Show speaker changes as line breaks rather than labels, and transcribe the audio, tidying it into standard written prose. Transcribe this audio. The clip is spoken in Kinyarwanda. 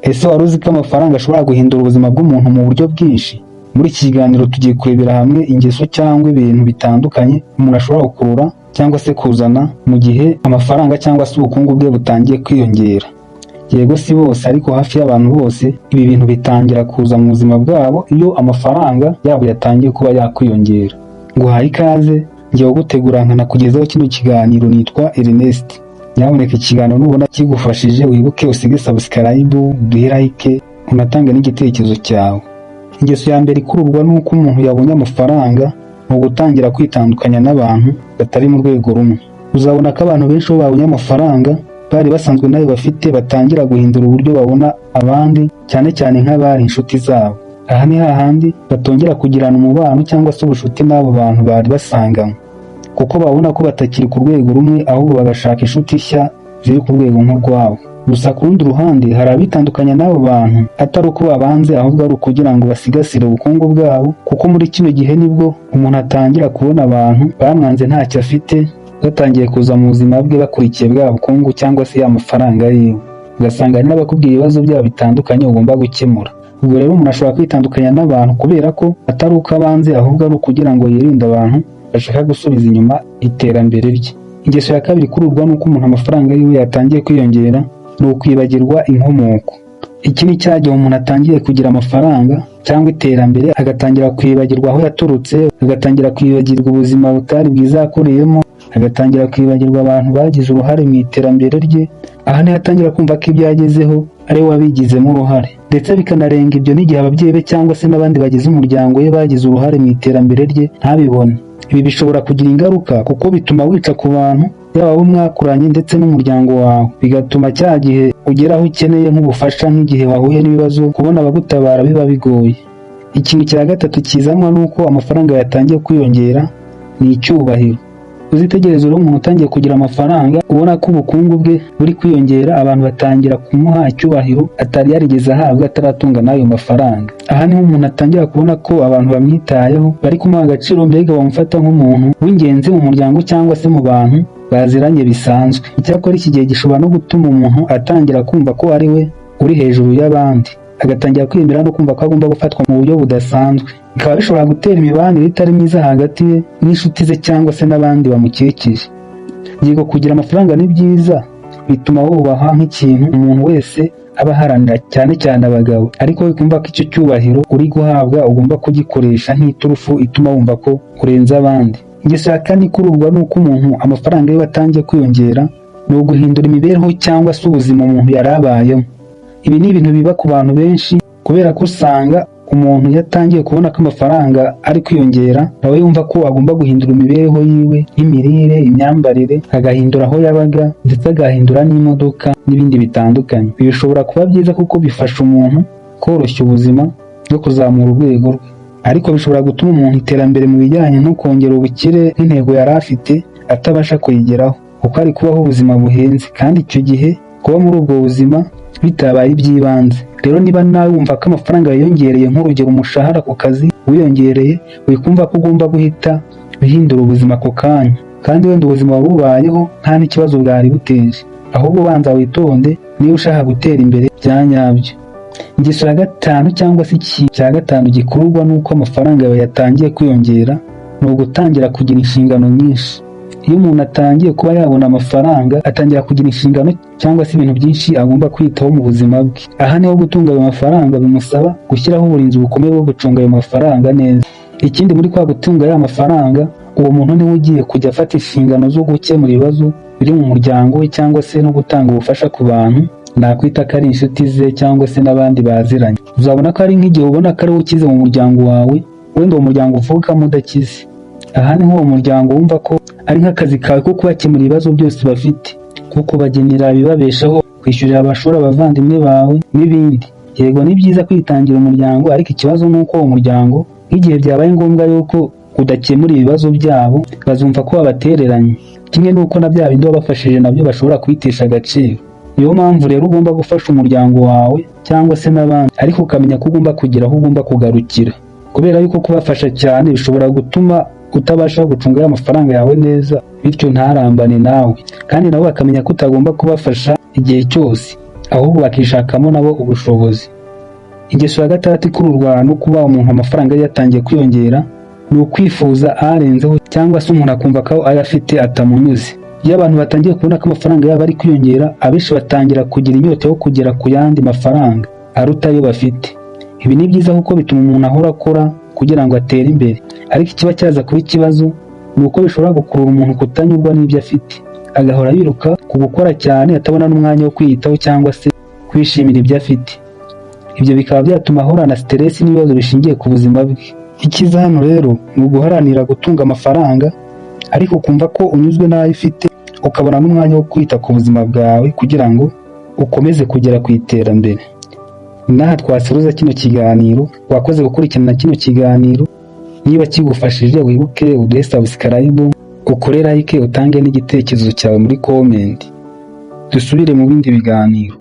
Ese wari uzi ko amafaranga ashobora guhindura ubuzima bw'umuntu mu buryo bwinshi? Muri iki kiganiro tugiye kurebera hamwe ingeso cyangwa ibintu bitandukanye umuntu ashobora gukurura cyangwa se kuzana mu gihe amafaranga cyangwa se ubukungu bwe butangiye kwiyongera. Yego si bose ariko hafi y'abantu bose ibi bintu bitangira kuza mu buzima bwabo iyo amafaranga yabo yatangiye kuba yakwiyongera. Nguhaye ikaze, ngiye gutegura nkanakugezaho kino kiganiro, nitwa Ernest. Nyamuneka ikiganiro nubona kigufashije wibuke usige subscribe, uduhe like, unatange n'igitekerezo cyawe. Ingeso ya mbere ikururwa nuko umuntu yabonye amafaranga mu gutangira kwitandukanya n'abantu batari mu rwego rumwe. Uzabona ko abantu benshi bo babonye amafaranga bari basanzwe nayo bafite batangira guhindura uburyo babona abandi, cyane cyane nk'abari inshuti zabo. Aha ni hahandi batongera kugirana umubano cyangwa se ubucuti n'abo bantu bari basanganywe, kuko babona ko batakiri ku rwego rumwe ahubwo bagashaka inshuti nshya ziri ku rwego nk'urwabo. Gusa ku rundi ruhande hari abitandukanya n'abo bantu atari uko babanze ahubwo ari ukugira ngo basigasire ubukungu bwabo, kuko muri kino gihe nibwo umuntu atangira kubona abantu bamwanze ntacyo afite batangiye kuza mu buzima bwe bakurikiye bwa bukungu cyangwa se ya mafaranga yiwe. Ugasanga hari n'abakubwira ibibazo byabo bitandukanye ugomba gukemura. Ubwo rero umuntu ashobora kwitandukanya n'abantu kubera ko atari uko abanze ahubwo ari ukugira ngo yirinde abantu bashaka gusubiza inyuma iterambere rye. Ingeso ya kabiri ikururwa nuko umuntu amafaranga yiwe yatangiye kwiyongera ni ukwibagirwa inkomoko. Iki ni cya gihe umuntu atangiye kugira amafaranga cyangwa iterambere agatangira kwibagirwa aho yaturutse, agatangira kwibagirwa ubuzima butari bwiza yakuriyemo, agatangira kwibagirwa abantu bagize uruhare mu iterambere rye. Aha niho atangira kumva ko ibyo yagezeho ari we wabigizemo uruhare, ndetse bikanarenga ibyo n'igihe ababyeyi be cyangwa se n'abandi bagize umuryango we bagize uruhare mu iterambere rye ntabibone. Ibi bishobora kugira ingaruka kuko bituma wica ku bantu, yaba abo mwakuranye ndetse n'umuryango wawe, bigatuma cya gihe ugera aho ukeneye nk'ubufasha nk'igihe wahuye n'ibibazo kubona abagutabara biba bigoye. Ikintu cya gatatu kizanwa n'uko amafaranga yatangiye kwiyongera ni icyubahiro. Uzitegereze rero umuntu utangiye kugira amafaranga ubona ko ubukungu bwe buri kwiyongera, abantu batangira kumuha icyubahiro atari yarigeze ahabwa ataratunga n'ayo mafaranga. Aha niho umuntu atangira kubona ko abantu bamwitayeho, bari kumuha agaciro, mbega bamufata nk'umuntu w'ingenzi mu muryango cyangwa se mu bantu baziranye bisanzwe. Icyakora iki gihe gishobora no gutuma umuntu atangira kumva ko ari we uri hejuru y'abandi, agatangira kwemera no kumva ko agomba gufatwa mu buryo budasanzwe. Bikaba bishobora gutera imibanire itari myiza hagati ye n'inshuti ze cyangwa se n'abandi bamukikije. Yego kugira amafaranga ni byiza, bituma wubaha nk'ikintu umuntu wese aba aharanira, cyane cyane abagabo, ariko wikumva ko icyo cyubahiro uri guhabwa ugomba kugikoresha nk'iturufu ituma wumva ko urenze abandi. Ingeso ya kane ikururwa nuko umuntu amafaranga ye atangiye kwiyongera ni uguhindura imibereho cyangwa se ubuzima umuntu yari abayemo. Ibi ni ibintu biba ku bantu benshi kubera ko usanga umuntu yatangiye kubona ko amafaranga ari kwiyongera, nawe yumva ko agomba guhindura imibereho yiwe nk'imirire, imyambarire, agahindura aho yabaga ndetse agahindura n'imodoka n'ibindi bitandukanye. Ibi bishobora kuba byiza kuko bifasha umuntu koroshya ubuzima no kuzamura urwego rwe, ariko bishobora gutuma umuntu iterambere mu bijyanye no kongera ubukire n'intego yari afite atabasha kuyigeraho kuko ari kubaho ubuzima buhenze, kandi icyo gihe kuba muri ubwo buzima bitabaye iby'ibanze. Rero niba nawe wumva ko amafaranga yiyongereye, nk'urugero umushahara ku kazi wiyongereye, wikumva ko ugomba guhita uhindura ubuzima ako kanya, kandi wenda ubuzima bubayeho nta n'ikibazo bwari buteje, ahubwo banza witonde niba ushaka gutera imbere bya nyabyo. Ingeso ya gatanu cyangwa se ikintu cya gatanu gikururwa n'uko amafaranga yawe yatangiye kwiyongera ni ugutangira kugira inshingano nyinshi. Iyo umuntu atangiye kuba yabona amafaranga atangira kugira inshingano cyangwa se ibintu byinshi agomba kwitaho mu buzima bwe. Aha niho gutunga ayo mafaranga bimusaba gushyiraho uburinzi bukomeye bwo gucunga ayo mafaranga neza. Ikindi muri kwa gutunga aya mafaranga, uwo muntu niwe ugiye kujya afata inshingano zo gukemura ibibazo biri mu muryango we cyangwa se no gutanga ubufasha ku bantu nakwita ko ari inshuti ze cyangwa se n'abandi baziranye. Uzabona ko ari nk'igihe ubona ko ari wowe ukize mu muryango wawe, wenda uwo muryango uvukamo udakize. Aha niho uwo muryango wumva ko ari nk'akazi kawe ko kubakemura ibibazo byose bafite, kuko bagenera ibibabeshaho, kwishyurira amashuri abavandimwe bawe n'ibindi. Yego ni byiza kwitangira umuryango, ariko ikibazo ni uko uwo muryango nk'igihe byabaye ngombwa yuko udakemura ibibazo byabo bazumva ko wabatereranye, kimwe n'uko na bya bindi wabafashije nabyo bashobora kubitesha agaciro. Niyo mpamvu rero ugomba gufasha umuryango wawe cyangwa se n'abandi, ariko ukamenya ko ugomba kugira aho ugomba kugarukira, kubera yuko kubafasha cyane bishobora gutuma utabasha gucunga amafaranga yawe neza, bityo ntarambane nawe, kandi nabo bakamenya ko utagomba kubafasha igihe cyose. ahubwo bakishakamo nabo ubushobozi. Ingeso ya gatandatu ikururwa no kuba umuntu amafaranga ye yatangiye kwiyongera ni ukwifuza arenzeho, cyangwa se umuntu akumva ko ayo afite atamunyuze. Iyo abantu batangiye kubona ko amafaranga yabo ari kwiyongera, abenshi batangira kugira inyota yo kugera ku yandi mafaranga aruta ayo bafite. Ibi ni byiza kuko bituma umuntu ahora akora kugira ngo atere imbere, ariko ikiba cyaza kuba ikibazo ni uko bishobora gukurura umuntu kutanyurwa n'ibyo afite, agahora yiruka ku gukora cyane atabona n'umwanya wo kwiyitaho cyangwa se kwishimira ibyo afite. Ibyo bikaba byatuma ahorana stress n'ibibazo bishingiye ku buzima bwe. Icyiza hano rero ni uguharanira gutunga amafaranga, ariko ukumva ko unyuzwe n'ayo ufite, ukabona n'umwanya wo kwita ku buzima bwawe kugira ngo ukomeze kugera ku iterambere. N'aha twasoza kino kiganiro. Wakoze gukurikirana kino kiganiro. Niba kigufashije wibuke uduhe subscribe, ukore like, utange n'igitekerezo cyawe muri comment. Dusubire mu bindi biganiro.